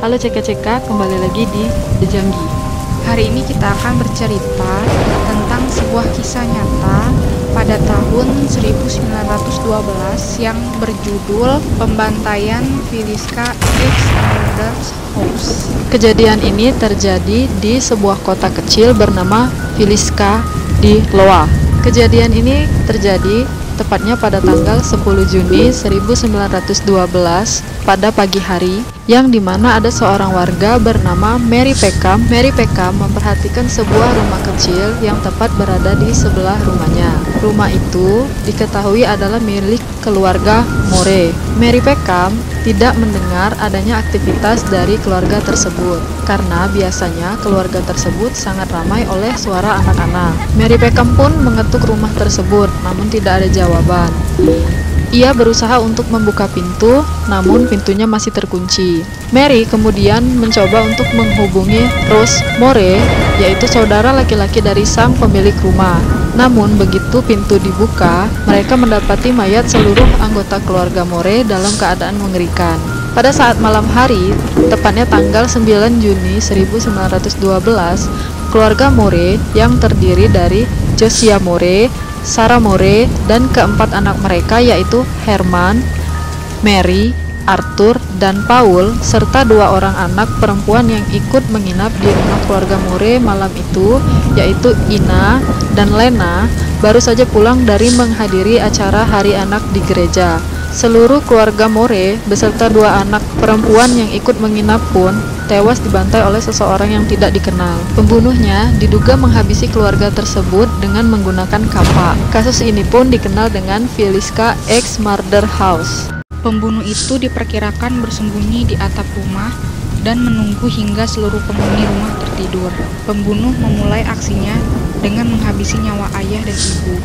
Halo CK-CK, kembali lagi di The Janggi. Hari ini kita akan bercerita tentang sebuah kisah nyata pada tahun 1912 yang berjudul Pembantaian Villisca X Murders House. Kejadian ini terjadi di sebuah kota kecil bernama Villisca di Iowa. Kejadian ini terjadi tepatnya pada tanggal 10 Juni 1912 pada pagi hari, yang dimana ada seorang warga bernama Mary Peckham. Mary Peckham memperhatikan sebuah rumah kecil yang tepat berada di sebelah rumahnya. Rumah itu diketahui adalah milik keluarga Moore. Mary Peckham tidak mendengar adanya aktivitas dari keluarga tersebut, karena biasanya keluarga tersebut sangat ramai oleh suara anak-anak. Mary Peckham pun mengetuk rumah tersebut, namun tidak ada jawaban. Ia berusaha untuk membuka pintu, namun pintunya masih terkunci. Mary kemudian mencoba untuk menghubungi Rose Moore, yaitu saudara laki-laki dari sang pemilik rumah. Namun begitu pintu dibuka, mereka mendapati mayat seluruh anggota keluarga Moore dalam keadaan mengerikan. Pada saat malam hari, tepatnya tanggal 9 Juni 1912, keluarga Moore yang terdiri dari Josiah Moore, Sarah Moore, dan keempat anak mereka yaitu Herman, Mary, Arthur, dan Paul, serta dua orang anak perempuan yang ikut menginap di rumah keluarga Moore malam itu, yaitu Ina dan Lena, baru saja pulang dari menghadiri acara Hari Anak di gereja. Seluruh keluarga Moore beserta dua anak perempuan yang ikut menginap pun tewas dibantai oleh seseorang yang tidak dikenal. Pembunuhnya diduga menghabisi keluarga tersebut dengan menggunakan kapak. Kasus ini pun dikenal dengan Villisca X Murder House. Pembunuh itu diperkirakan bersembunyi di atap rumah dan menunggu hingga seluruh penghuni rumah tertidur. Pembunuh memulai aksinya dengan menghabisi nyawa ayah dan ibu,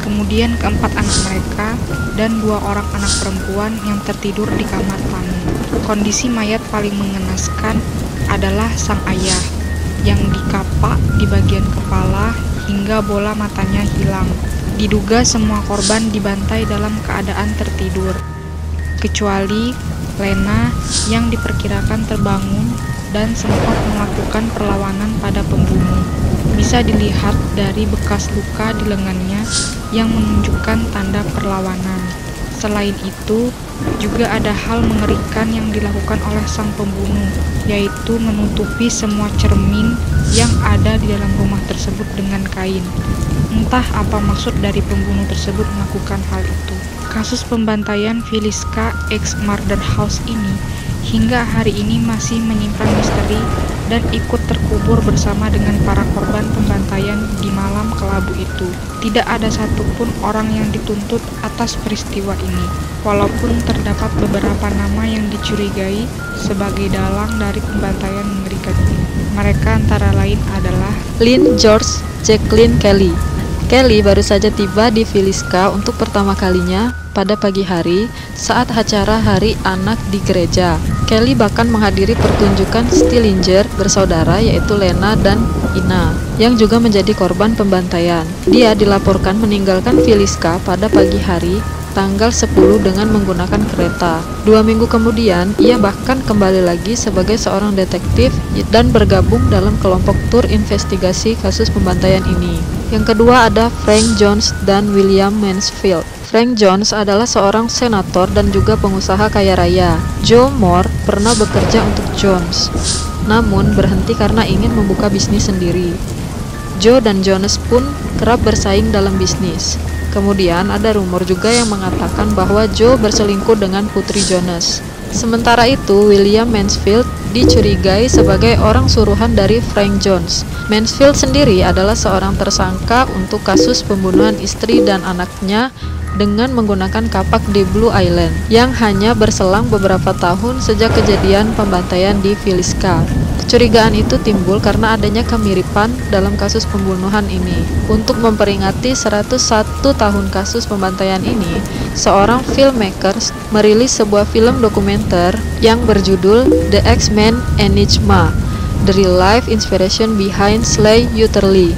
kemudian keempat anak mereka, dan dua orang anak perempuan yang tertidur di kamar tamu. Kondisi mayat paling mengenaskan adalah sang ayah, yang dikapak di bagian kepala hingga bola matanya hilang. Diduga semua korban dibantai dalam keadaan tertidur, kecuali Lena yang diperkirakan terbangun dan sempat melakukan perlawanan pada pembunuh. Bisa dilihat dari bekas luka di lengannya yang menunjukkan tanda perlawanan. Selain itu, juga ada hal mengerikan yang dilakukan oleh sang pembunuh, yaitu menutupi semua cermin yang ada di dalam rumah tersebut dengan kain. Entah apa maksud dari pembunuh tersebut melakukan hal itu. Kasus pembantaian Villisca X Murder House ini hingga hari ini masih menyimpan misteri dan ikut terkubur bersama dengan para korban pembantaian di malam kelabu itu. Tidak ada satupun orang yang dituntut atas peristiwa ini, walaupun terdapat beberapa nama yang dicurigai sebagai dalang dari pembantaian mengerikan ini. Mereka antara lain adalah Lynn George Jacqueline Kelly. Kelly baru saja tiba di Villisca untuk pertama kalinya pada pagi hari saat acara Hari Anak di gereja. Kelly bahkan menghadiri pertunjukan Stillinger bersaudara yaitu Lena dan Ina, yang juga menjadi korban pembantaian. Dia dilaporkan meninggalkan Villisca pada pagi hari tanggal 10 dengan menggunakan kereta. 2 minggu kemudian, ia bahkan kembali lagi sebagai seorang detektif dan bergabung dalam kelompok tur investigasi kasus pembantaian ini. Yang kedua ada Frank Jones dan William Mansfield. Frank Jones adalah seorang senator dan juga pengusaha kaya raya. Joe Moore pernah bekerja untuk Jones, namun berhenti karena ingin membuka bisnis sendiri. Joe dan Jones pun kerap bersaing dalam bisnis. Kemudian ada rumor juga yang mengatakan bahwa Joe berselingkuh dengan putri Jones. Sementara itu, William Mansfield dicurigai sebagai orang suruhan dari Frank Jones. Mansfield sendiri adalah seorang tersangka untuk kasus pembunuhan istri dan anaknya dengan menggunakan kapak di Blue Island, yang hanya berselang beberapa tahun sejak kejadian pembantaian di Villisca. Kecurigaan itu timbul karena adanya kemiripan dalam kasus pembunuhan ini. Untuk memperingati 101 tahun kasus pembantaian ini, seorang filmmaker merilis sebuah film dokumenter yang berjudul The X-Men Enigma: The Real Life Inspiration Behind Sly Utterly.